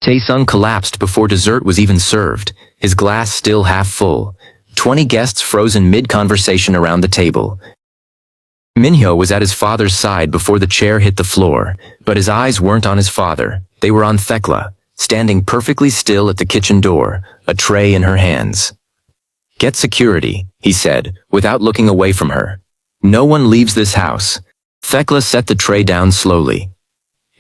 Tae-sung collapsed before dessert was even served, his glass still half full. 20 guests frozen mid-conversation around the table. Minho was at his father's side before the chair hit the floor, but his eyes weren't on his father. They were on Thecla, standing perfectly still at the kitchen door, a tray in her hands. "Get security," he said, without looking away from her. "No one leaves this house." Thecla set the tray down slowly.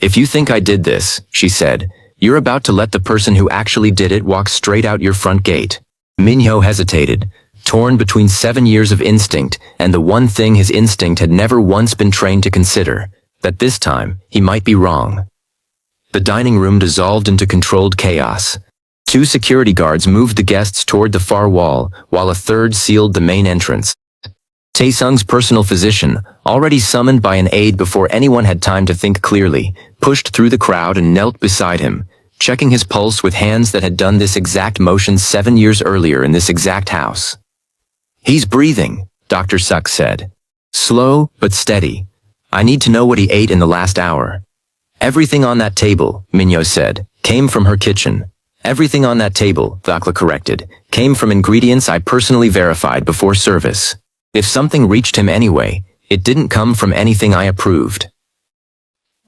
"If you think I did this," she said, "you're about to let the person who actually did it walk straight out your front gate." Minho hesitated, torn between 7 years of instinct and the one thing his instinct had never once been trained to consider, that this time he might be wrong. The dining room dissolved into controlled chaos. 2 security guards moved the guests toward the far wall, while a third sealed the main entrance. Tae-sung's personal physician, already summoned by an aide before anyone had time to think clearly, pushed through the crowd and knelt beside him, checking his pulse with hands that had done this exact motion 7 years earlier in this exact house. "He's breathing," Dr. Suk said. "Slow, but steady. I need to know what he ate in the last hour." "Everything on that table," Minho said, "came from her kitchen." "Everything on that table," Thecla corrected, "came from ingredients I personally verified before service. If something reached him anyway, it didn't come from anything I approved."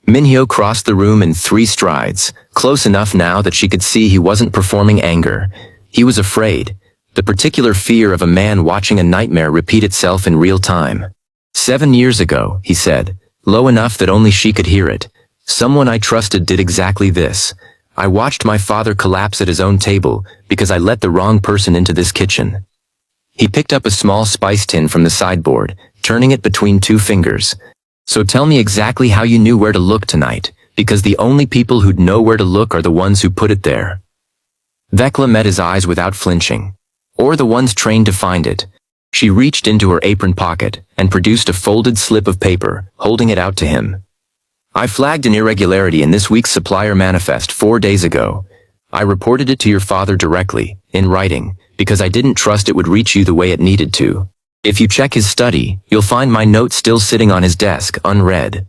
Minho crossed the room in 3 strides, close enough now that she could see he wasn't performing anger. He was afraid, the particular fear of a man watching a nightmare repeat itself in real time. 7 years ago, he said, low enough that only she could hear it. "Someone I trusted did exactly this. I watched my father collapse at his own table because I let the wrong person into this kitchen." He picked up a small spice tin from the sideboard, turning it between 2 fingers. "So tell me exactly how you knew where to look tonight, because the only people who'd know where to look are the ones who put it there." Thecla met his eyes without flinching. "Or the ones trained to find it." She reached into her apron pocket and produced a folded slip of paper, holding it out to him. "I flagged an irregularity in this week's supplier manifest 4 days ago. I reported it to your father directly, in writing, because I didn't trust it would reach you the way it needed to. If you check his study, you'll find my note still sitting on his desk, unread."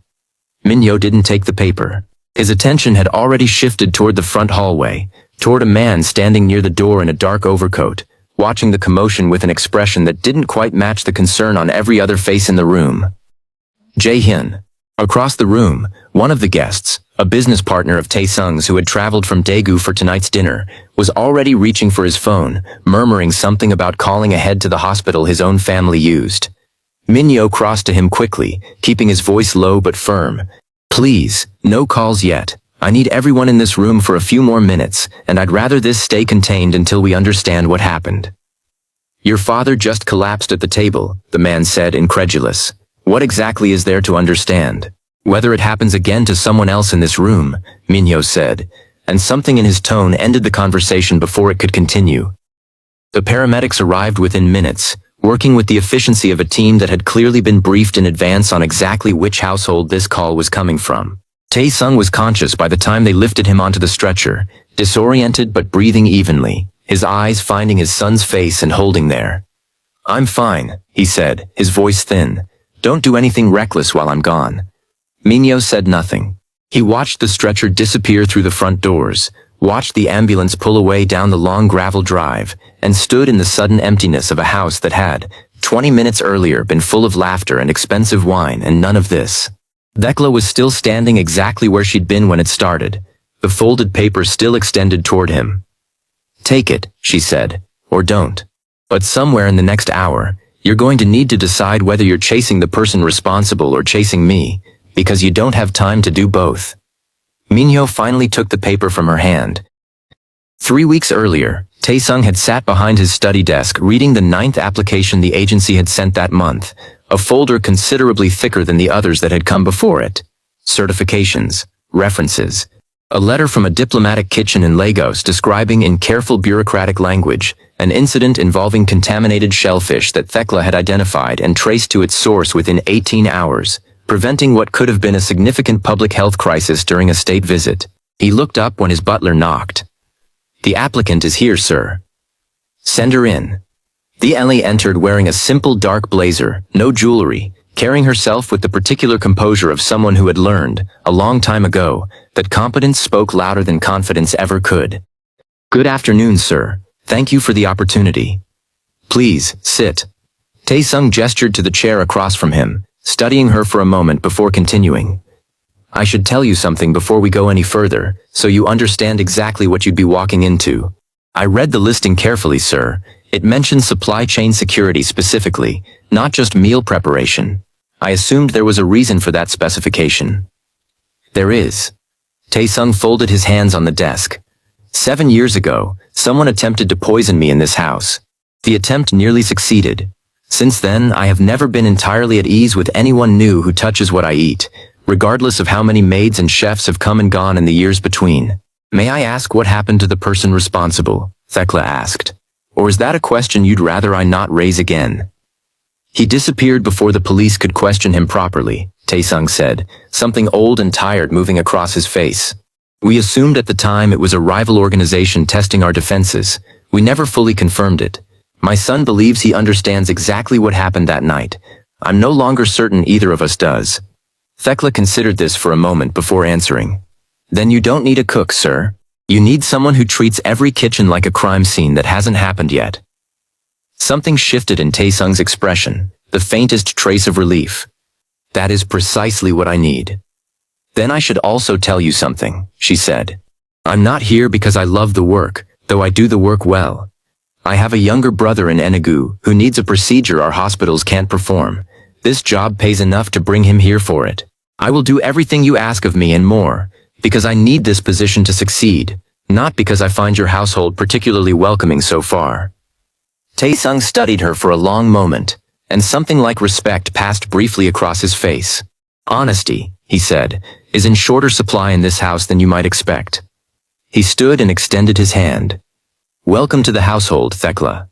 Minho didn't take the paper. His attention had already shifted toward the front hallway, toward a man standing near the door in a dark overcoat, watching the commotion with an expression that didn't quite match the concern on every other face in the room. Jae-hyun. Across the room, one of the guests, a business partner of Tae-sung's who had traveled from Daegu for tonight's dinner, was already reaching for his phone, murmuring something about calling ahead to the hospital his own family used. Minho crossed to him quickly, keeping his voice low but firm. "Please, no calls yet. I need everyone in this room for a few more minutes, and I'd rather this stay contained until we understand what happened." "Your father just collapsed at the table," the man said, incredulous. "What exactly is there to understand?" "Whether it happens again to someone else in this room," Minho said, and something in his tone ended the conversation before it could continue. The paramedics arrived within minutes, working with the efficiency of a team that had clearly been briefed in advance on exactly which household this call was coming from. Tae-sung was conscious by the time they lifted him onto the stretcher, disoriented but breathing evenly, his eyes finding his son's face and holding there. "I'm fine," he said, his voice thin. "Don't do anything reckless while I'm gone." Minho said nothing. He watched the stretcher disappear through the front doors, watched the ambulance pull away down the long gravel drive, and stood in the sudden emptiness of a house that had, 20 minutes earlier, been full of laughter and expensive wine and none of this. Thecla was still standing exactly where she'd been when it started, the folded paper still extended toward him. "Take it," she said, "or don't. But somewhere in the next hour, you're going to need to decide whether you're chasing the person responsible or chasing me, because you don't have time to do both." Minho finally took the paper from her hand. 3 weeks earlier, Tae-sung had sat behind his study desk reading the 9th application the agency had sent that month, a folder considerably thicker than the others that had come before it. Certifications, references, a letter from a diplomatic kitchen in Lagos describing in careful bureaucratic language an incident involving contaminated shellfish that Thecla had identified and traced to its source within 18 hours, preventing what could have been a significant public health crisis during a state visit. He looked up when his butler knocked. "The applicant is here, sir." "Send her in." The Ellie entered wearing a simple dark blazer, no jewelry, carrying herself with the particular composure of someone who had learned, a long time ago, that competence spoke louder than confidence ever could. "Good afternoon, sir. Thank you for the opportunity. Please, sit." Tae-sung gestured to the chair across from him, studying her for a moment before continuing. "I should tell you something before we go any further, so you understand exactly what you'd be walking into. I read the listing carefully, sir. It mentions supply chain security specifically, not just meal preparation. I assumed there was a reason for that specification." "There is." Tae-sung folded his hands on the desk. 7 years ago, someone attempted to poison me in this house. The attempt nearly succeeded. Since then, I have never been entirely at ease with anyone new who touches what I eat, regardless of how many maids and chefs have come and gone in the years between. "May I ask what happened to the person responsible?" Thecla asked. "Or is that a question you'd rather I not raise again?" "He disappeared before the police could question him properly," Tae-sung said, something old and tired moving across his face. "We assumed at the time it was a rival organization testing our defenses. We never fully confirmed it. My son believes he understands exactly what happened that night. I'm no longer certain either of us does." Thecla considered this for a moment before answering. "Then you don't need a cook, sir. You need someone who treats every kitchen like a crime scene that hasn't happened yet." Something shifted in Tae-sung's expression, the faintest trace of relief. "That is precisely what I need." "Then I should also tell you something," she said. "I'm not here because I love the work, though I do the work well. I have a younger brother in Enugu who needs a procedure our hospitals can't perform. This job pays enough to bring him here for it. I will do everything you ask of me and more, because I need this position to succeed, not because I find your household particularly welcoming so far." Tae-sung studied her for a long moment, and something like respect passed briefly across his face. "Honesty," he said, "is in shorter supply in this house than you might expect." He stood and extended his hand. "Welcome to the household, Thecla."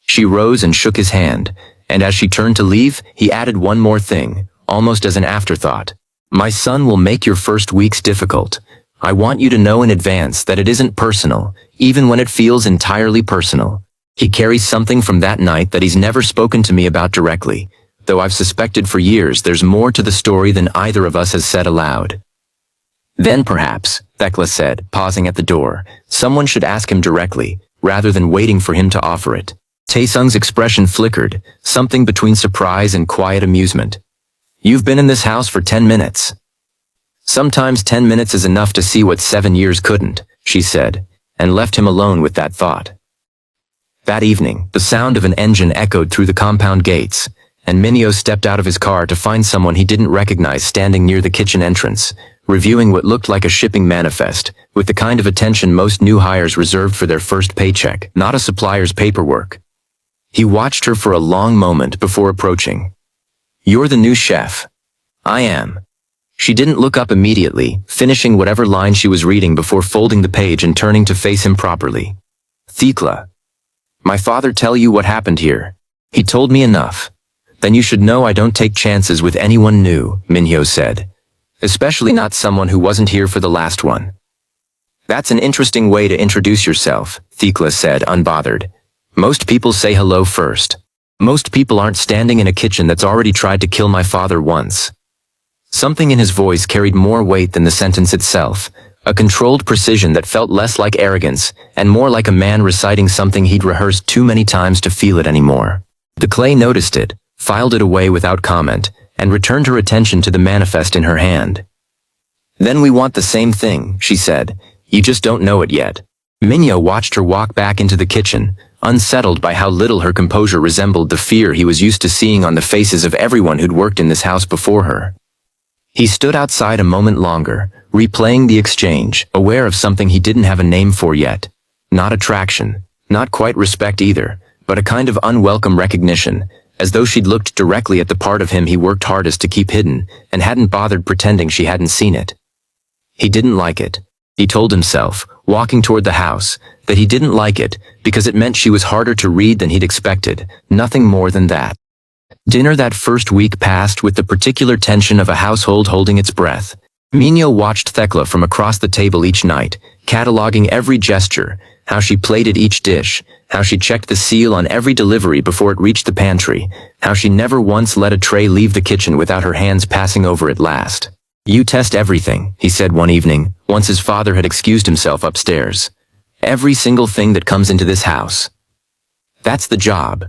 She rose and shook his hand, and as she turned to leave, he added one more thing, almost as an afterthought. "My son will make your first weeks difficult. I want you to know in advance that it isn't personal, even when it feels entirely personal. He carries something from that night that he's never spoken to me about directly, though I've suspected for years there's more to the story than either of us has said aloud." "Then perhaps," Thecla said, pausing at the door, "someone should ask him directly, rather than waiting for him to offer it." Tae-sung's expression flickered, something between surprise and quiet amusement. "You've been in this house for 10 minutes. Sometimes 10 minutes is enough to see what 7 years couldn't," she said, and left him alone with that thought. That evening, the sound of an engine echoed through the compound gates, and Minho stepped out of his car to find someone he didn't recognize standing near the kitchen entrance, reviewing what looked like a shipping manifest, with the kind of attention most new hires reserved for their first paycheck, not a supplier's paperwork. He watched her for a long moment before approaching. "You're the new chef." "I am." She didn't look up immediately, finishing whatever line she was reading before folding the page and turning to face him properly. "Thecla. My father tell you what happened here?" "He told me enough." "Then you should know I don't take chances with anyone new," Minho said. "Especially not someone who wasn't here for the last one." "That's an interesting way to introduce yourself," Thecla said, unbothered. "Most people say hello first. Most people aren't standing in a kitchen that's already tried to kill my father once." Something in his voice carried more weight than the sentence itself, a controlled precision that felt less like arrogance and more like a man reciting something he'd rehearsed too many times to feel it anymore. Thecla noticed it, filed it away without comment, and returned her attention to the manifest in her hand. "Then we want the same thing," she said. "You just don't know it yet." Minho watched her walk back into the kitchen, unsettled by how little her composure resembled the fear he was used to seeing on the faces of everyone who'd worked in this house before her. He stood outside a moment longer, replaying the exchange, aware of something he didn't have a name for yet. Not attraction, not quite respect either, but a kind of unwelcome recognition, as though she'd looked directly at the part of him he worked hardest to keep hidden, and hadn't bothered pretending she hadn't seen it. He didn't like it. He told himself, walking toward the house, that he didn't like it because it meant she was harder to read than he'd expected, nothing more than that. Dinner that first week passed with the particular tension of a household holding its breath. Minho watched Thecla from across the table each night, cataloging every gesture, how she plated each dish, how she checked the seal on every delivery before it reached the pantry, how she never once let a tray leave the kitchen without her hands passing over it last. "You test everything," he said one evening, once his father had excused himself upstairs. "Every single thing that comes into this house. That's the job.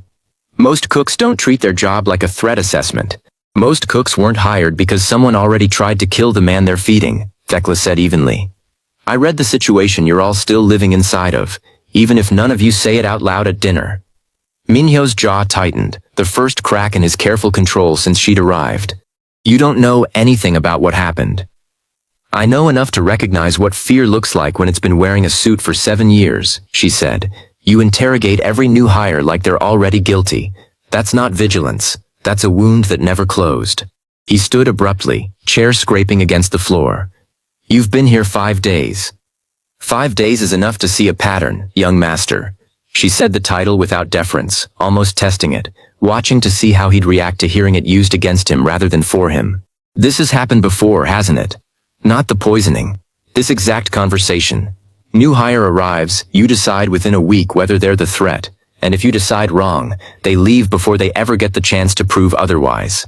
Most cooks don't treat their job like a threat assessment. Most cooks weren't hired because someone already tried to kill the man they're feeding," Thecla said evenly. "I read the situation you're all still living inside of, even if none of you say it out loud at dinner." Minho's jaw tightened, the first crack in his careful control since she'd arrived. "You don't know anything about what happened." "I know enough to recognize what fear looks like when it's been wearing a suit for 7 years, she said. "You interrogate every new hire like they're already guilty. That's not vigilance. That's a wound that never closed." He stood abruptly, chair scraping against the floor. "You've been here 5 days. 5 days is enough to see a pattern, young master." She said the title without deference, almost testing it, watching to see how he'd react to hearing it used against him rather than for him. "This has happened before, hasn't it? Not the poisoning. This exact conversation. New hire arrives, you decide within a week whether they're the threat, and if you decide wrong, they leave before they ever get the chance to prove otherwise."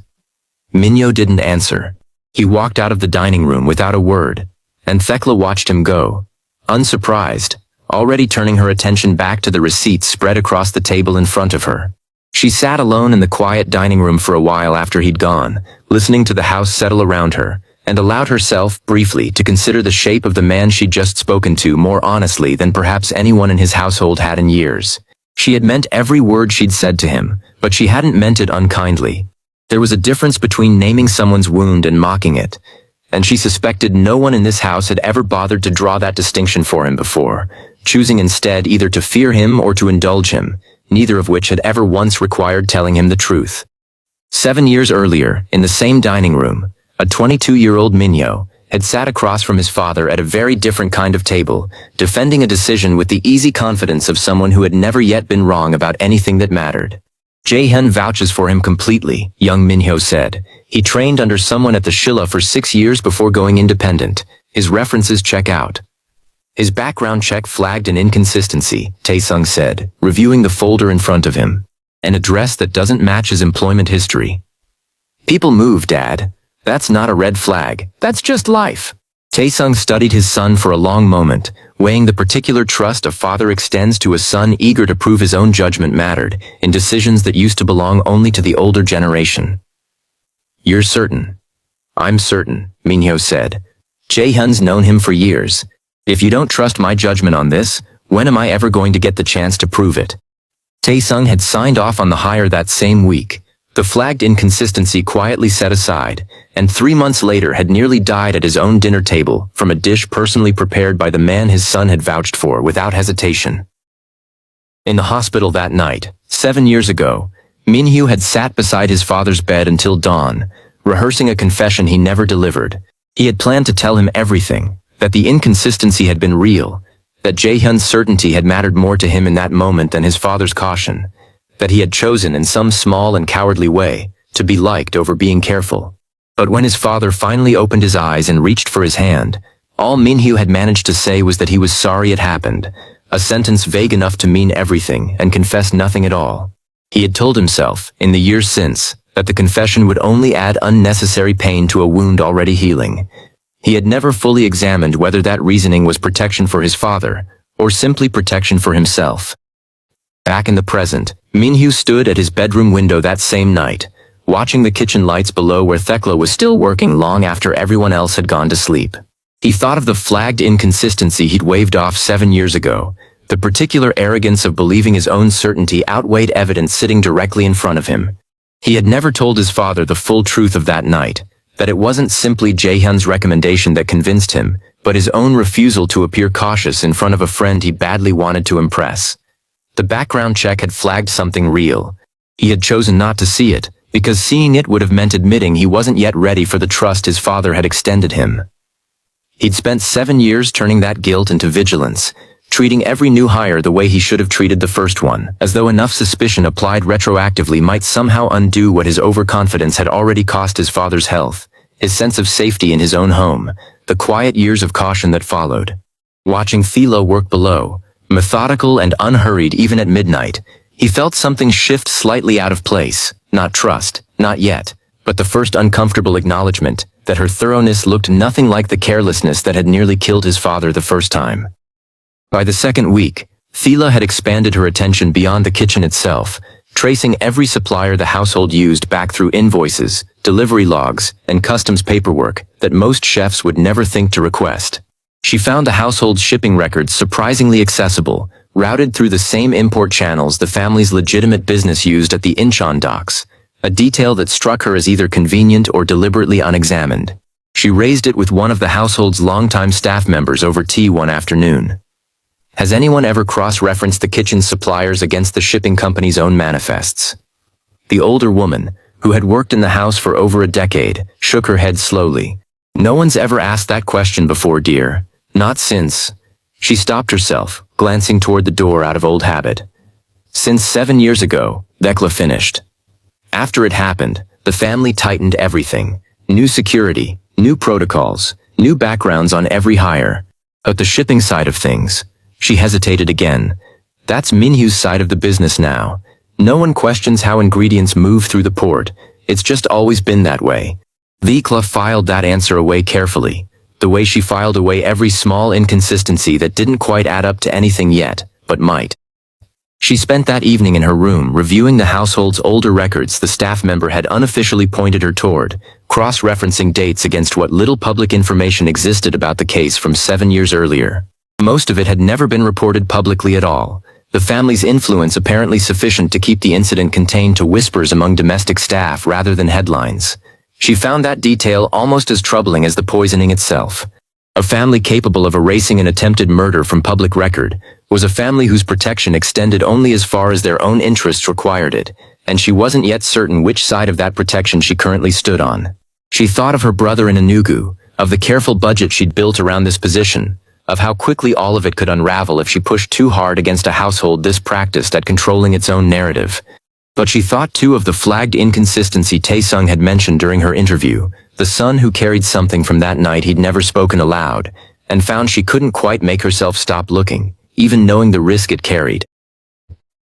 Minho didn't answer. He walked out of the dining room without a word, and Thecla watched him go, unsurprised, already turning her attention back to the receipts spread across the table in front of her. She sat alone in the quiet dining room for a while after he'd gone, listening to the house settle around her, and allowed herself, briefly, to consider the shape of the man she'd just spoken to more honestly than perhaps anyone in his household had in years. She had meant every word she'd said to him, but she hadn't meant it unkindly. There was a difference between naming someone's wound and mocking it, and she suspected no one in this house had ever bothered to draw that distinction for him before, choosing instead either to fear him or to indulge him, neither of which had ever once required telling him the truth. 7 years earlier, in the same dining room, a 22-year-old Minho had sat across from his father at a very different kind of table, defending a decision with the easy confidence of someone who had never yet been wrong about anything that mattered. "Jae-hyun vouches for him completely," young Minho said. "He trained under someone at the Shilla for 6 years before going independent. His references check out." "His background check flagged an inconsistency," Tae-sung said, reviewing the folder in front of him. "An address that doesn't match his employment history." "People move, Dad. That's not a red flag. That's just life." Tae-sung studied his son for a long moment, weighing the particular trust a father extends to a son eager to prove his own judgment mattered, in decisions that used to belong only to the older generation. "You're certain?" "I'm certain," Minho said. "Jae-hyun's known him for years. If you don't trust my judgment on this, when am I ever going to get the chance to prove it?" Tae-sung had signed off on the hire that same week, the flagged inconsistency quietly set aside, and 3 months later had nearly died at his own dinner table from a dish personally prepared by the man his son had vouched for without hesitation. In the hospital that night, 7 years ago, Minho had sat beside his father's bed until dawn, rehearsing a confession he never delivered. He had planned to tell him everything, that the inconsistency had been real, that Jae-hyun's certainty had mattered more to him in that moment than his father's caution, that he had chosen in some small and cowardly way to be liked over being careful. But when his father finally opened his eyes and reached for his hand, all Minho had managed to say was that he was sorry it happened, a sentence vague enough to mean everything and confess nothing at all. He had told himself, in the years since, that the confession would only add unnecessary pain to a wound already healing. He had never fully examined whether that reasoning was protection for his father, or simply protection for himself. Back in the present, Minho stood at his bedroom window that same night, watching the kitchen lights below where Thecla was still working long after everyone else had gone to sleep. He thought of the flagged inconsistency he'd waved off 7 years ago. The particular arrogance of believing his own certainty outweighed evidence sitting directly in front of him. He had never told his father the full truth of that night, that it wasn't simply Jae-hyun's recommendation that convinced him, but his own refusal to appear cautious in front of a friend he badly wanted to impress. The background check had flagged something real. He had chosen not to see it, because seeing it would have meant admitting he wasn't yet ready for the trust his father had extended him. He'd spent 7 years turning that guilt into vigilance, treating every new hire the way he should have treated the first one, as though enough suspicion applied retroactively might somehow undo what his overconfidence had already cost his father's health, his sense of safety in his own home, the quiet years of caution that followed. Watching Thecla work below, Methodical and unhurried even at midnight, he felt something shift slightly out of place. Not trust, not yet, but the first uncomfortable acknowledgement that her thoroughness looked nothing like the carelessness that had nearly killed his father the first time. By the second week, Thecla had expanded her attention beyond the kitchen itself, tracing every supplier the household used back through invoices, delivery logs, and customs paperwork that most chefs would never think to request. She found the household's shipping records surprisingly accessible, routed through the same import channels the family's legitimate business used at the Incheon docks, a detail that struck her as either convenient or deliberately unexamined. She raised it with one of the household's longtime staff members over tea one afternoon. Has anyone ever cross-referenced the kitchen's suppliers against the shipping company's own manifests? The older woman, who had worked in the house for over a decade, shook her head slowly. No one's ever asked that question before, dear. Not since. She stopped herself, glancing toward the door out of old habit. Since 7 years ago, Thecla finished. After it happened, the family tightened everything. New security, new protocols, new backgrounds on every hire. But the shipping side of things, she hesitated again. That's Minho's side of the business now. No one questions how ingredients move through the port. It's just always been that way. Thecla filed that answer away carefully, the way she filed away every small inconsistency that didn't quite add up to anything yet, but might. She spent that evening in her room reviewing the household's older records the staff member had unofficially pointed her toward, cross-referencing dates against what little public information existed about the case from 7 years earlier. Most of it had never been reported publicly at all, the family's influence apparently sufficient to keep the incident contained to whispers among domestic staff rather than headlines. She found that detail almost as troubling as the poisoning itself. A family capable of erasing an attempted murder from public record was a family whose protection extended only as far as their own interests required it, and she wasn't yet certain which side of that protection she currently stood on. She thought of her brother in Enugu, of the careful budget she'd built around this position, of how quickly all of it could unravel if she pushed too hard against a household this practiced at controlling its own narrative. But she thought too of the flagged inconsistency Tae-sung had mentioned during her interview, the son who carried something from that night he'd never spoken aloud, and found she couldn't quite make herself stop looking, even knowing the risk it carried.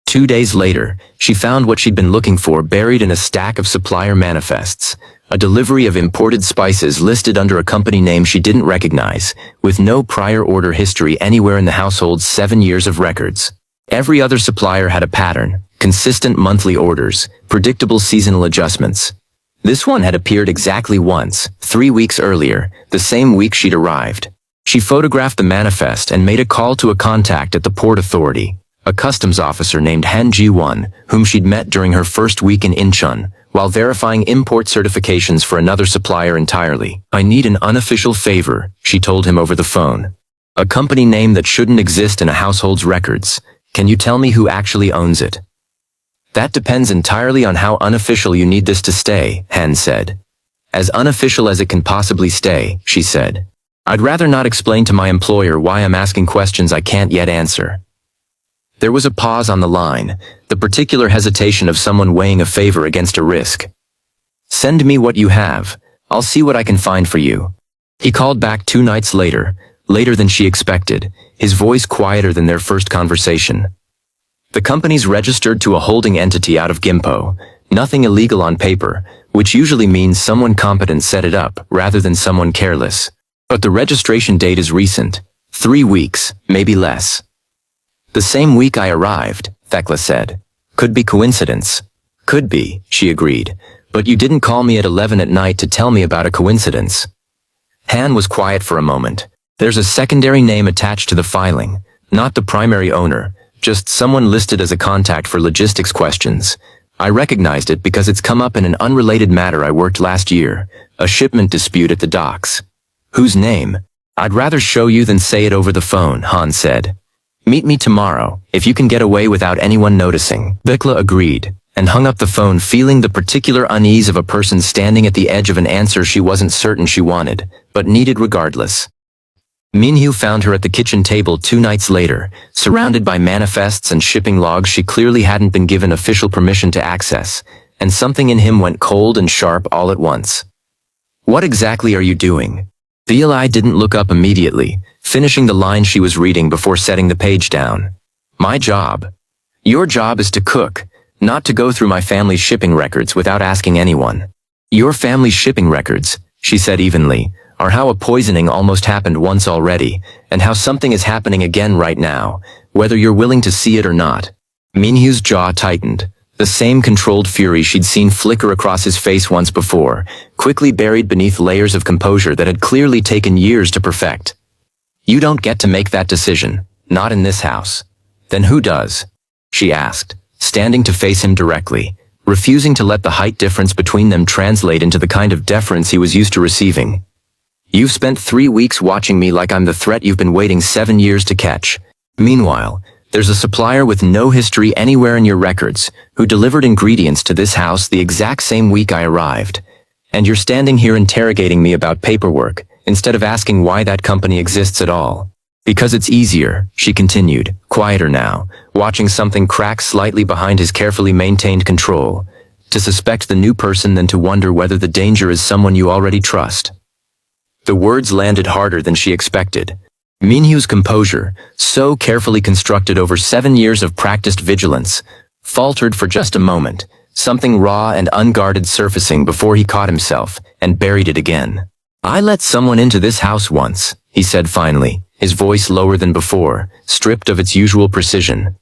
2 days later, she found what she'd been looking for buried in a stack of supplier manifests, a delivery of imported spices listed under a company name she didn't recognize, with no prior order history anywhere in the household's 7 years of records. Every other supplier had a pattern, consistent monthly orders, predictable seasonal adjustments. This one had appeared exactly once, 3 weeks earlier, the same week she'd arrived. She photographed the manifest and made a call to a contact at the Port Authority, a customs officer named Han Ji-won, whom she'd met during her first week in Incheon, while verifying import certifications for another supplier entirely. I need an unofficial favor, she told him over the phone. A company name that shouldn't exist in a household's records. Can you tell me who actually owns it? That depends entirely on how unofficial you need this to stay, Han said. As unofficial as it can possibly stay, she said. I'd rather not explain to my employer why I'm asking questions I can't yet answer. There was a pause on the line, the particular hesitation of someone weighing a favor against a risk. Send me what you have. I'll see what I can find for you. He called back 2 nights later than she expected, his voice quieter than their first conversation. The company's registered to a holding entity out of Gimpo, nothing illegal on paper, which usually means someone competent set it up rather than someone careless. But the registration date is recent, 3 weeks, maybe less. The same week I arrived, Thecla said. Could be coincidence. Could be, she agreed. But you didn't call me at 11 at night to tell me about a coincidence. Han was quiet for a moment. There's a secondary name attached to the filing, not the primary owner, just someone listed as a contact for logistics questions. I recognized it because it's come up in an unrelated matter I worked last year, a shipment dispute at the docks. Whose name? I'd rather show you than say it over the phone, Han said. Meet me tomorrow, if you can get away without anyone noticing. Thecla agreed, and hung up the phone feeling the particular unease of a person standing at the edge of an answer she wasn't certain she wanted, but needed regardless. Minho found her at the kitchen table 2 nights later, surrounded by manifests and shipping logs she clearly hadn't been given official permission to access, and something in him went cold and sharp all at once. What exactly are you doing? Thecla didn't look up immediately, finishing the line she was reading before setting the page down. My job. Your job is to cook, not to go through my family's shipping records without asking anyone. Your family's shipping records, she said evenly, are how a poisoning almost happened once already, and how something is happening again right now, whether you're willing to see it or not. Minho's jaw tightened. The same controlled fury she'd seen flicker across his face once before, quickly buried beneath layers of composure that had clearly taken years to perfect. You don't get to make that decision, not in this house. Then who does? She asked, standing to face him directly, refusing to let the height difference between them translate into the kind of deference he was used to receiving. You've spent 3 weeks watching me like I'm the threat you've been waiting 7 years to catch. Meanwhile, there's a supplier with no history anywhere in your records who delivered ingredients to this house the exact same week I arrived. And you're standing here interrogating me about paperwork, instead of asking why that company exists at all. Because it's easier, she continued, quieter now, watching something crack slightly behind his carefully maintained control, to suspect the new person than to wonder whether the danger is someone you already trust. The words landed harder than she expected. Minho's composure, so carefully constructed over 7 years of practiced vigilance, faltered for just a moment, something raw and unguarded surfacing before he caught himself and buried it again. I let someone into this house once, he said finally, his voice lower than before, stripped of its usual precision.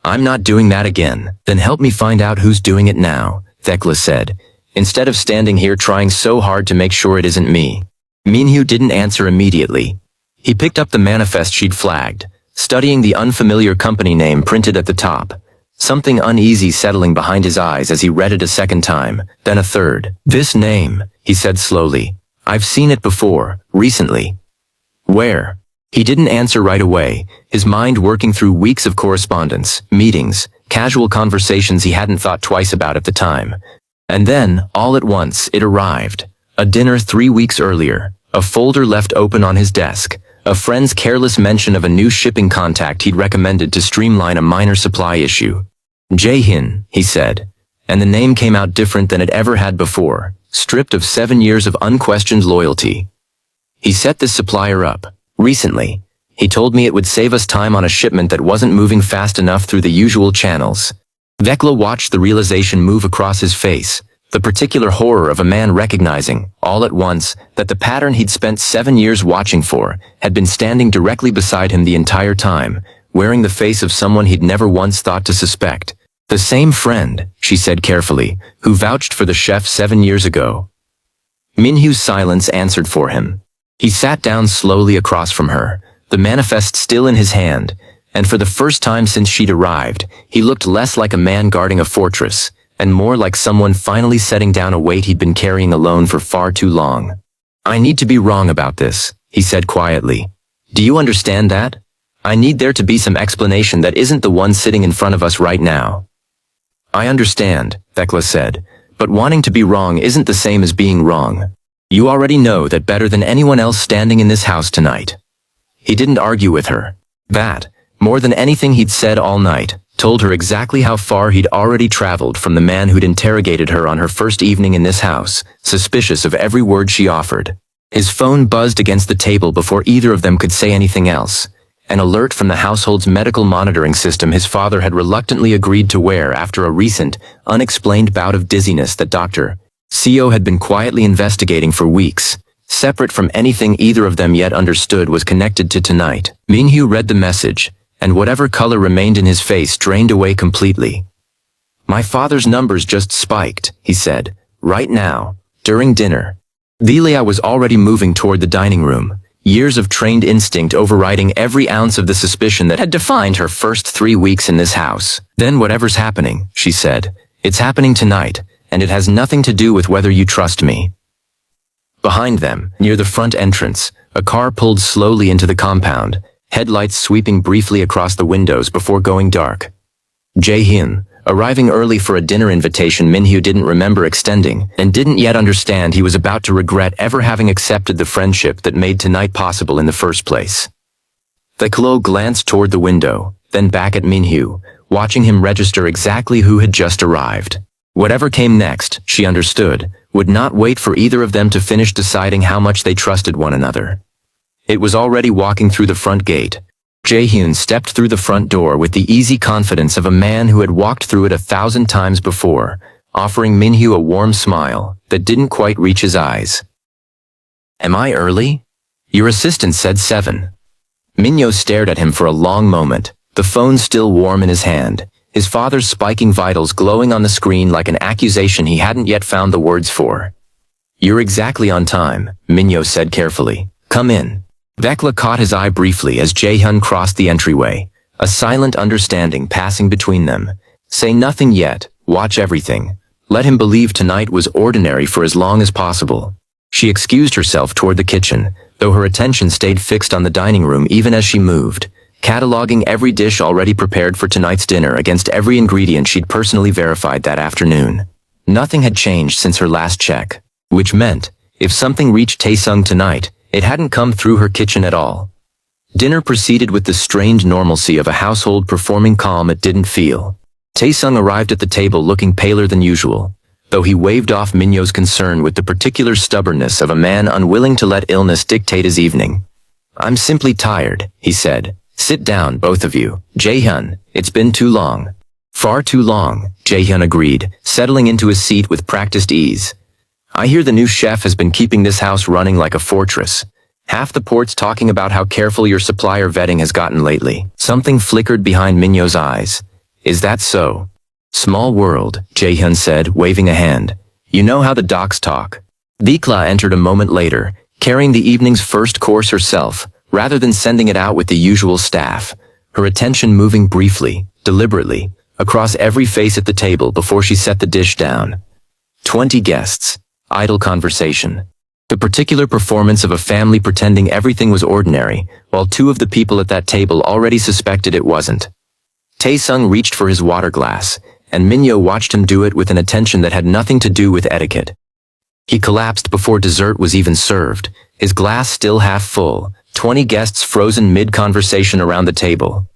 I'm not doing that again. Then help me find out who's doing it now, Thecla said, instead of standing here trying so hard to make sure it isn't me. Minho didn't answer immediately. He picked up the manifest she'd flagged, studying the unfamiliar company name printed at the top, something uneasy settling behind his eyes as he read it a second time, then a third. This name, he said slowly. I've seen it before, recently. Where? He didn't answer right away, his mind working through weeks of correspondence, meetings, casual conversations he hadn't thought twice about at the time. And then, all at once, it arrived. A dinner 3 weeks earlier, a folder left open on his desk, a friend's careless mention of a new shipping contact he'd recommended to streamline a minor supply issue. Jae-hin, he said, and the name came out different than it ever had before, stripped of 7 years of unquestioned loyalty. He set this supplier up, recently. He told me it would save us time on a shipment that wasn't moving fast enough through the usual channels. Thecla watched the realization move across his face, the particular horror of a man recognizing, all at once, that the pattern he'd spent 7 years watching for had been standing directly beside him the entire time, wearing the face of someone he'd never once thought to suspect. The same friend, she said carefully, who vouched for the chef 7 years ago. Minho's silence answered for him. He sat down slowly across from her, the manifest still in his hand, and for the first time since she'd arrived, he looked less like a man guarding a fortress, and more like someone finally setting down a weight he'd been carrying alone for far too long. I need to be wrong about this, he said quietly. Do you understand that? I need there to be some explanation that isn't the one sitting in front of us right now. I understand, Thecla said, but wanting to be wrong isn't the same as being wrong. You already know that better than anyone else standing in this house tonight. He didn't argue with her. That, more than anything he'd said all night, told her exactly how far he'd already traveled from the man who'd interrogated her on her first evening in this house, suspicious of every word she offered. His phone buzzed against the table before either of them could say anything else. An alert from the household's medical monitoring system his father had reluctantly agreed to wear after a recent, unexplained bout of dizziness that Dr. Co had been quietly investigating for weeks, separate from anything either of them yet understood was connected to tonight. Minho read the message, and whatever color remained in his face drained away completely. My father's numbers just spiked, he said, right now, during dinner. Thecla was already moving toward the dining room, years of trained instinct overriding every ounce of the suspicion that had defined her first 3 weeks in this house. Then whatever's happening, she said, it's happening tonight, and it has nothing to do with whether you trust me. Behind them, near the front entrance, a car pulled slowly into the compound, headlights sweeping briefly across the windows before going dark. Jae-hin, arriving early for a dinner invitation Minho didn't remember extending, and didn't yet understand he was about to regret ever having accepted the friendship that made tonight possible in the first place. Thecla glanced toward the window, then back at Minho, watching him register exactly who had just arrived. Whatever came next, she understood, would not wait for either of them to finish deciding how much they trusted one another. It was already walking through the front gate. Jae-hyun stepped through the front door with the easy confidence of a man who had walked through it 1,000 times before, offering Minho a warm smile that didn't quite reach his eyes. "Am I early?" "Your assistant said 7. Minho stared at him for a long moment, the phone still warm in his hand, his father's spiking vitals glowing on the screen like an accusation he hadn't yet found the words for. "You're exactly on time," Minho said carefully. "Come in." Thecla caught his eye briefly as Jae-hyun crossed the entryway, a silent understanding passing between them. "Say nothing yet, watch everything. Let him believe tonight was ordinary for as long as possible." She excused herself toward the kitchen, though her attention stayed fixed on the dining room even as she moved, cataloging every dish already prepared for tonight's dinner against every ingredient she'd personally verified that afternoon. Nothing had changed since her last check, which meant, if something reached Tae-sung tonight, it hadn't come through her kitchen at all. Dinner proceeded with the strained normalcy of a household performing calm it didn't feel. Tae-sung arrived at the table looking paler than usual, though he waved off Minho's concern with the particular stubbornness of a man unwilling to let illness dictate his evening. "I'm simply tired," he said. "Sit down, both of you. Jae-hyun, it's been too long." "Far too long," Jae-hyun agreed, settling into his seat with practiced ease. "I hear the new chef has been keeping this house running like a fortress. Half the port's talking about how careful your supplier vetting has gotten lately." Something flickered behind Minho's eyes. "Is that so?" "Small world," Jae-hyun said, waving a hand. "You know how the docs talk." Thecla entered a moment later, carrying the evening's first course herself, rather than sending it out with the usual staff, her attention moving briefly, deliberately, across every face at the table before she set the dish down. 20 guests. Idle conversation. The particular performance of a family pretending everything was ordinary, while 2 of the people at that table already suspected it wasn't. Tae-sung reached for his water glass, and Minho watched him do it with an attention that had nothing to do with etiquette. He collapsed before dessert was even served, his glass still half full, 20 guests frozen mid-conversation around the table.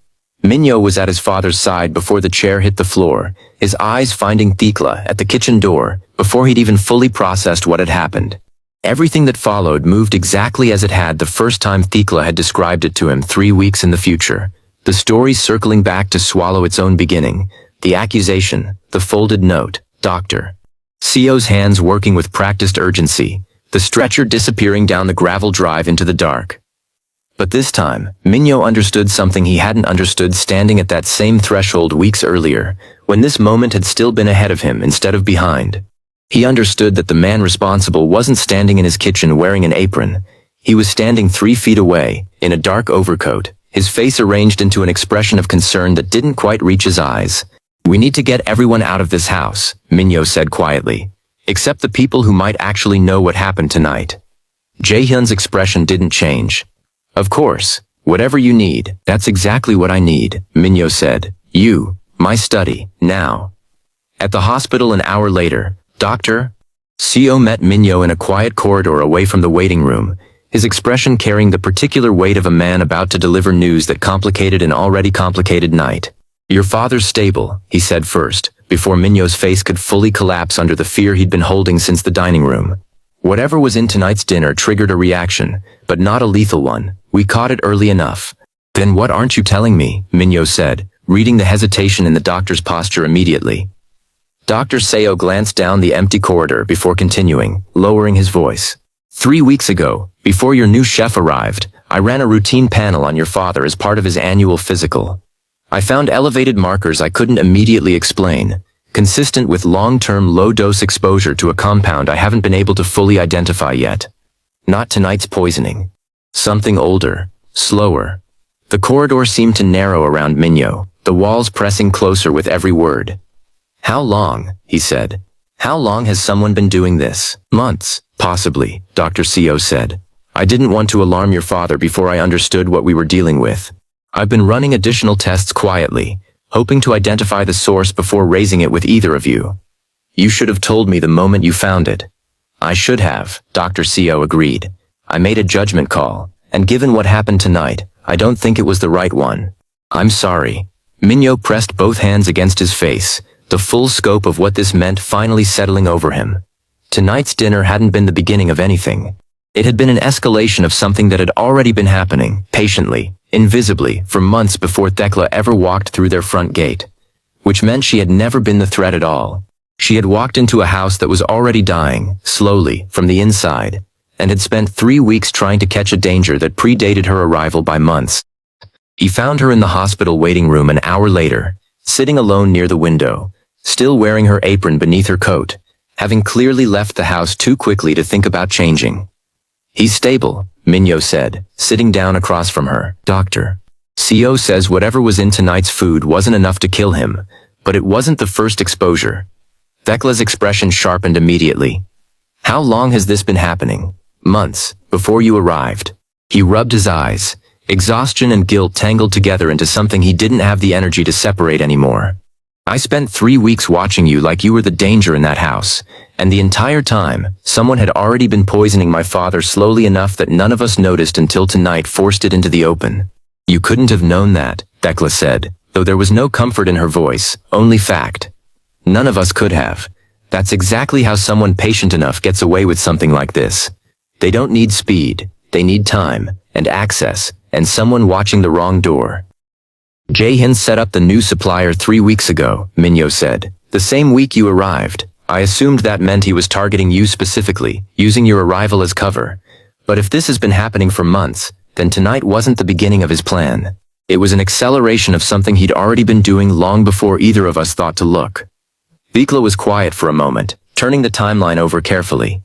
Minho was at his father's side before the chair hit the floor, his eyes finding Thecla at the kitchen door, before he'd even fully processed what had happened. Everything that followed moved exactly as it had the first time Thecla had described it to him 3 weeks in the future, the story circling back to swallow its own beginning, the accusation, the folded note, Dr. Seo's hands working with practiced urgency, the stretcher disappearing down the gravel drive into the dark. But this time, Minho understood something he hadn't understood standing at that same threshold weeks earlier, when this moment had still been ahead of him instead of behind. He understood that the man responsible wasn't standing in his kitchen wearing an apron. He was standing 3 feet away, in a dark overcoat, his face arranged into an expression of concern that didn't quite reach his eyes. "We need to get everyone out of this house," Minho said quietly. "Except the people who might actually know what happened tonight." Jae-hyun's expression didn't change. "Of course, whatever you need, that's exactly what I need," Minho said. "You, my study, now." At the hospital an hour later, Dr. Seo met Minho in a quiet corridor away from the waiting room, his expression carrying the particular weight of a man about to deliver news that complicated an already complicated night. "Your father's stable," he said first, before Minho's face could fully collapse under the fear he'd been holding since the dining room. "Whatever was in tonight's dinner triggered a reaction, but not a lethal one. We caught it early enough." "Then what aren't you telling me?" Minho said, reading the hesitation in the doctor's posture immediately. Dr. Seo glanced down the empty corridor before continuing, lowering his voice. 3 weeks ago, before your new chef arrived, I ran a routine panel on your father as part of his annual physical. I found elevated markers I couldn't immediately explain, consistent with long-term low-dose exposure to a compound I haven't been able to fully identify yet. Not tonight's poisoning. Something older, slower. The corridor seemed to narrow around Minho, the walls pressing closer with every word. "How long?" he said. "How long has someone been doing this?" "Months, possibly," Dr. Seo said. "I didn't want to alarm your father before I understood what we were dealing with. I've been running additional tests quietly, hoping to identify the source before raising it with either of you. You should have told me the moment you found it." "I should have," Dr. Seo agreed. "I made a judgment call, and given what happened tonight, I don't think it was the right one. I'm sorry." Minho pressed both hands against his face, the full scope of what this meant finally settling over him. Tonight's dinner hadn't been the beginning of anything. It had been an escalation of something that had already been happening, patiently, invisibly, for months before Thecla ever walked through their front gate. Which meant she had never been the threat at all. She had walked into a house that was already dying, slowly, from the inside, and had spent 3 weeks trying to catch a danger that predated her arrival by months. He found her in the hospital waiting room an hour later, sitting alone near the window, still wearing her apron beneath her coat, having clearly left the house too quickly to think about changing. "He's stable," Minho said, sitting down across from her. "Doctor. CO says whatever was in tonight's food wasn't enough to kill him, but it wasn't the first exposure." Thecla's expression sharpened immediately. "How long has this been happening?" "Months, before you arrived." He rubbed his eyes. Exhaustion and guilt tangled together into something he didn't have the energy to separate anymore. "I spent 3 weeks watching you like you were the danger in that house, and the entire time, someone had already been poisoning my father slowly enough that none of us noticed until tonight forced it into the open." "You couldn't have known that," Thecla said, though there was no comfort in her voice, only fact. "None of us could have. That's exactly how someone patient enough gets away with something like this. They don't need speed, they need time, and access, and someone watching the wrong door." "Jae-hyun set up the new supplier 3 weeks ago," Minho said. "The same week you arrived. I assumed that meant he was targeting you specifically, using your arrival as cover. But if this has been happening for months, then tonight wasn't the beginning of his plan. It was an acceleration of something he'd already been doing long before either of us thought to look." Thecla was quiet for a moment, turning the timeline over carefully.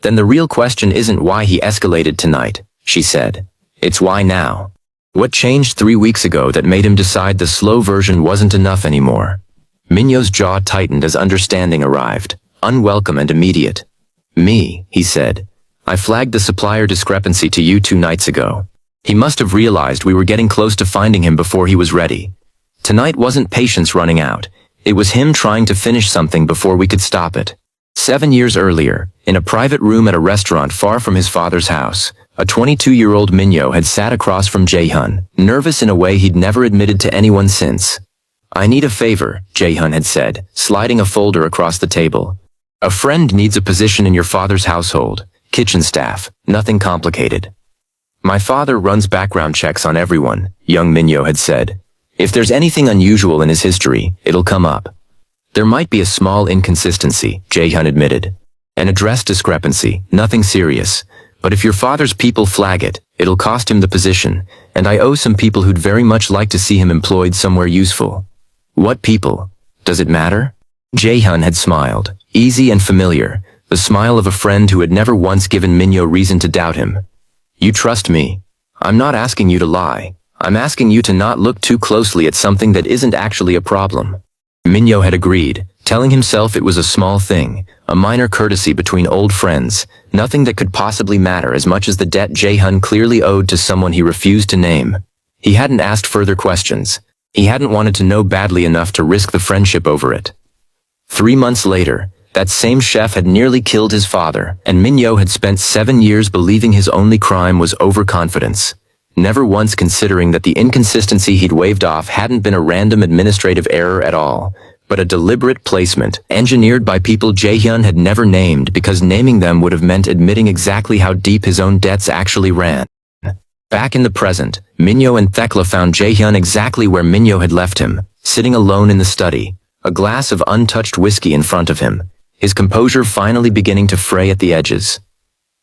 "Then the real question isn't why he escalated tonight," she said. "It's why now. What changed 3 weeks ago that made him decide the slow version wasn't enough anymore?" Minho's jaw tightened as understanding arrived, unwelcome and immediate. "Me," he said. "I flagged the supplier discrepancy to you 2 nights ago. He must have realized we were getting close to finding him before he was ready. Tonight wasn't patience running out. It was him trying to finish something before we could stop it." 7 years earlier, in a private room at a restaurant far from his father's house, a 22-year-old Minho had sat across from Jae-hyun, nervous in a way he'd never admitted to anyone since. "I need a favor," Jae-hyun had said, sliding a folder across the table. "A friend needs a position in your father's household, kitchen staff, nothing complicated." "My father runs background checks on everyone," young Minho had said. "If there's anything unusual in his history, it'll come up." "There might be a small inconsistency," Jae-hyun admitted. "An address discrepancy, nothing serious. But if your father's people flag it, it'll cost him the position, and I owe some people who'd very much like to see him employed somewhere useful." "What people? Does it matter?" Jae-hyun had smiled, easy and familiar, the smile of a friend who had never once given Minho reason to doubt him. "You trust me. I'm not asking you to lie. I'm asking you to not look too closely at something that isn't actually a problem." Minho had agreed, telling himself it was a small thing, a minor courtesy between old friends, nothing that could possibly matter as much as the debt Jae-hyun clearly owed to someone he refused to name. He hadn't asked further questions. He hadn't wanted to know badly enough to risk the friendship over it. 3 months later, that same chef had nearly killed his father, and Minho had spent 7 years believing his only crime was overconfidence, never once considering that the inconsistency he'd waved off hadn't been a random administrative error at all, but a deliberate placement, engineered by people Jae-hyun had never named because naming them would have meant admitting exactly how deep his own debts actually ran. Back in the present, Minho and Thecla found Jae-hyun exactly where Minho had left him, sitting alone in the study, a glass of untouched whiskey in front of him, his composure finally beginning to fray at the edges.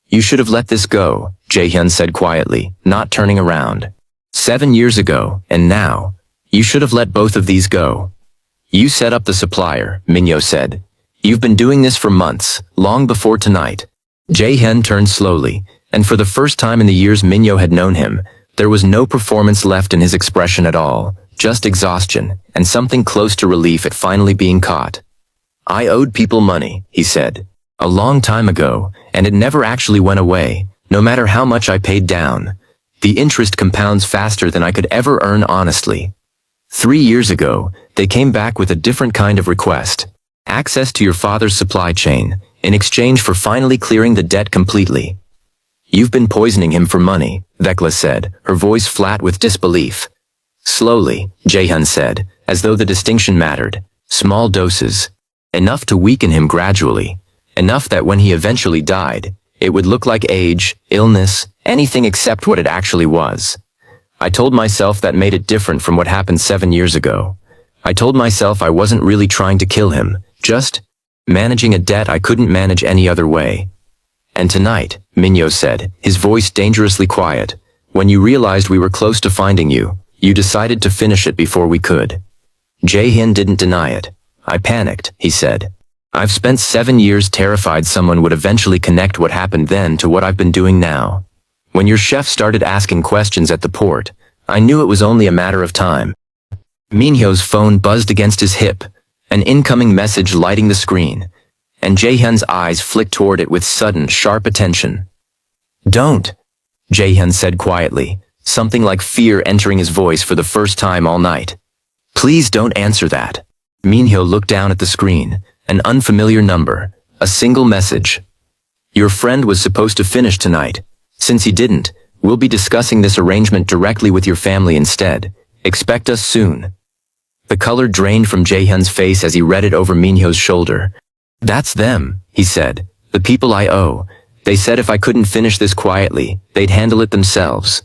"You should have let this go," Jae-hyun said quietly, not turning around. 7 years ago, and now, you should have let both of these go. "You set up the supplier," Minho said. "You've been doing this for months, long before tonight." Jae-hyun turned slowly, and for the first time in the years Minho had known him, there was no performance left in his expression at all, just exhaustion, and something close to relief at finally being caught. "I owed people money," he said. "A long time ago, and it never actually went away, no matter how much I paid down. The interest compounds faster than I could ever earn honestly. 3 years ago, they came back with a different kind of request. Access to your father's supply chain, in exchange for finally clearing the debt completely." "You've been poisoning him for money," Thecla said, her voice flat with disbelief. "Slowly," Jae-hyun said, as though the distinction mattered. Small doses. Enough to weaken him gradually. Enough that when he eventually died, it would look like age, illness, anything except what it actually was. I told myself that made it different from what happened 7 years ago. I told myself I wasn't really trying to kill him, just managing a debt I couldn't manage any other way. And tonight, Minho said, his voice dangerously quiet, when you realized we were close to finding you, you decided to finish it before we could. Jae-hyun didn't deny it. I panicked, he said. I've spent 7 years terrified someone would eventually connect what happened then to what I've been doing now. When your chef started asking questions at the port, I knew it was only a matter of time. Minho's phone buzzed against his hip, an incoming message lighting the screen, and Jae-hyun's eyes flicked toward it with sudden, sharp attention. Don't, Jae-hyun said quietly, something like fear entering his voice for the first time all night. Please don't answer that. Minho looked down at the screen, an unfamiliar number, a single message. Your friend was supposed to finish tonight. Since he didn't, we'll be discussing this arrangement directly with your family instead. Expect us soon. The color drained from Jae-hyun's face as he read it over Minho's shoulder. That's them, he said. The people I owe. They said if I couldn't finish this quietly, they'd handle it themselves.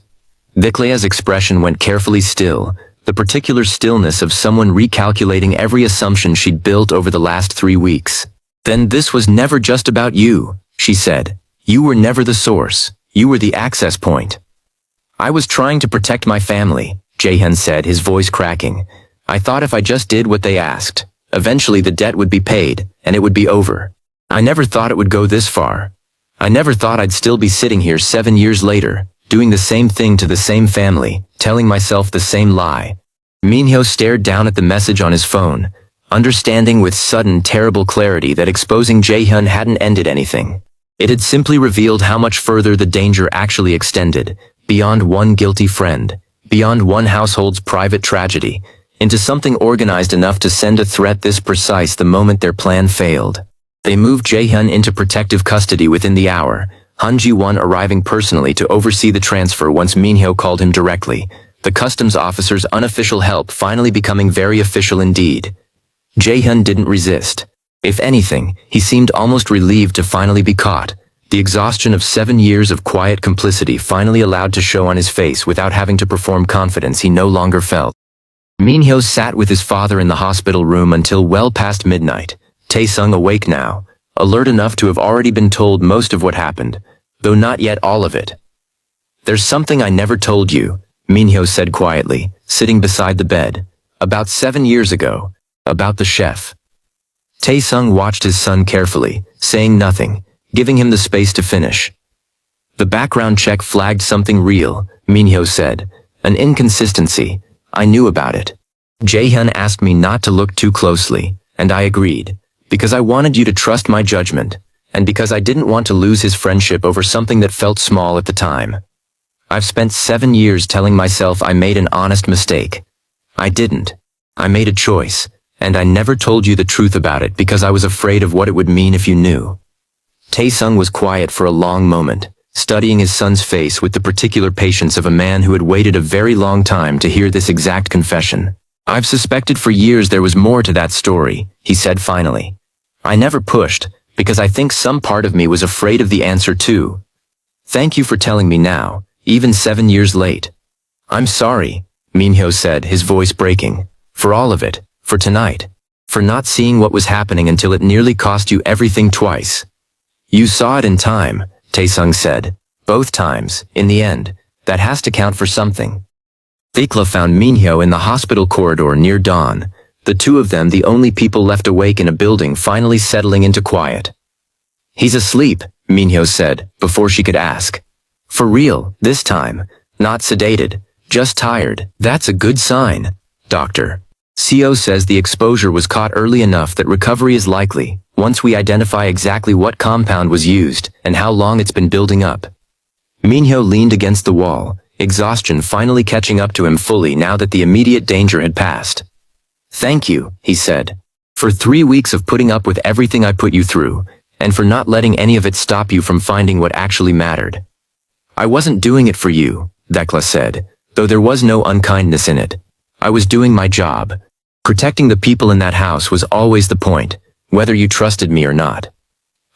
Thecla's expression went carefully still, the particular stillness of someone recalculating every assumption she'd built over the last 3 weeks. Then this was never just about you, she said. You were never the source. You were the access point. I was trying to protect my family, Jae-hyun said, his voice cracking. I thought if I just did what they asked, eventually the debt would be paid, and it would be over. I never thought it would go this far. I never thought I'd still be sitting here 7 years later, doing the same thing to the same family, telling myself the same lie. Minho stared down at the message on his phone, understanding with sudden terrible clarity that exposing Jae-hyun hadn't ended anything. It had simply revealed how much further the danger actually extended, beyond one guilty friend, beyond one household's private tragedy, into something organized enough to send a threat this precise the moment their plan failed. They moved Jae-hyun into protective custody within the hour, Han Ji-won arriving personally to oversee the transfer once Minho called him directly, the customs officer's unofficial help finally becoming very official indeed. Jae-hyun didn't resist. If anything, he seemed almost relieved to finally be caught, the exhaustion of 7 years of quiet complicity finally allowed to show on his face without having to perform confidence he no longer felt. Minho sat with his father in the hospital room until well past midnight, Tae-sung awake now, alert enough to have already been told most of what happened, though not yet all of it. There's something I never told you, Minho said quietly, sitting beside the bed. About 7 years ago. About the chef. Tae-sung watched his son carefully, saying nothing, giving him the space to finish. The background check flagged something real, Minho said. An inconsistency. I knew about it. Jae-hyun asked me not to look too closely, and I agreed, because I wanted you to trust my judgment, and because I didn't want to lose his friendship over something that felt small at the time. I've spent 7 years telling myself I made an honest mistake. I didn't. I made a choice, and I never told you the truth about it because I was afraid of what it would mean if you knew. Tae-sung was quiet for a long moment, studying his son's face with the particular patience of a man who had waited a very long time to hear this exact confession. I've suspected for years there was more to that story, he said finally. I never pushed, because I think some part of me was afraid of the answer too. Thank you for telling me now, even 7 years late. I'm sorry, Minho said, his voice breaking. For all of it, for tonight. For not seeing what was happening until it nearly cost you everything twice. You saw it in time, Tae-sung said. Both times, in the end. That has to count for something. Thecla found Minho in the hospital corridor near dawn, the two of them the only people left awake in a building finally settling into quiet. He's asleep, Minho said, before she could ask. For real, this time. Not sedated. Just tired. That's a good sign, doctor. CO says the exposure was caught early enough that recovery is likely, once we identify exactly what compound was used and how long it's been building up. Minho leaned against the wall, exhaustion finally catching up to him fully now that the immediate danger had passed. Thank you, he said. For 3 weeks of putting up with everything I put you through, and for not letting any of it stop you from finding what actually mattered. I wasn't doing it for you, Thecla said, though there was no unkindness in it. I was doing my job. Protecting the people in that house was always the point, whether you trusted me or not.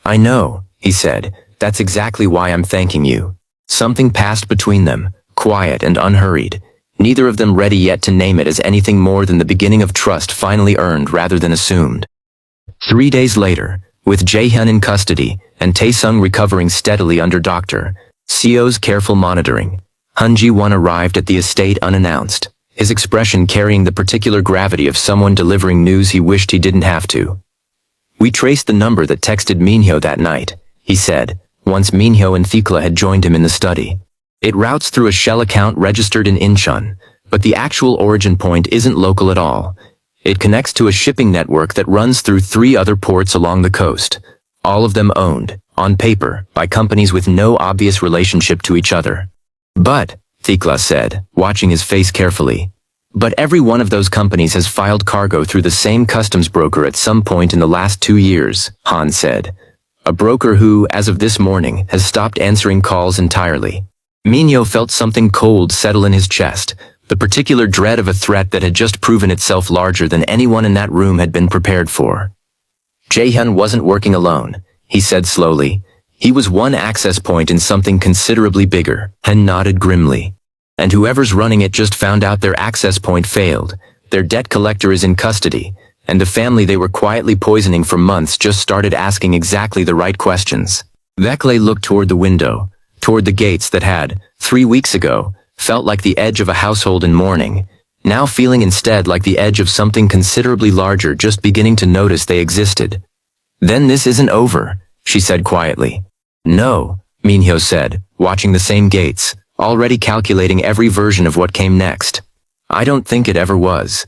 I know, he said, that's exactly why I'm thanking you. Something passed between them, quiet and unhurried, neither of them ready yet to name it as anything more than the beginning of trust finally earned rather than assumed. 3 days later, with Jae-hyun in custody and Tae-sung recovering steadily under Dr. Seo's careful monitoring, Han Ji-won arrived at the estate unannounced, his expression carrying the particular gravity of someone delivering news he wished he didn't have to. We traced the number that texted Minho that night, he said, once Minho and Thecla had joined him in the study. It routes through a shell account registered in Incheon, but the actual origin point isn't local at all. It connects to a shipping network that runs through 3 other ports along the coast, all of them owned, on paper, by companies with no obvious relationship to each other. But, Thecla said, watching his face carefully, but every one of those companies has filed cargo through the same customs broker at some point in the last 2 years, Han said. A broker who, as of this morning, has stopped answering calls entirely. Minho felt something cold settle in his chest, the particular dread of a threat that had just proven itself larger than anyone in that room had been prepared for. Jae-hyun wasn't working alone, he said slowly. He was one access point in something considerably bigger, Han nodded grimly. And whoever's running it just found out their access point failed. Their debt collector is in custody, and the family they were quietly poisoning for months just started asking exactly the right questions. Thecla looked toward the window, toward the gates that had, 3 weeks ago, felt like the edge of a household in mourning, now feeling instead like the edge of something considerably larger just beginning to notice they existed. Then this isn't over, she said quietly. No, Minho said, watching the same gates, already calculating every version of what came next. I don't think it ever was.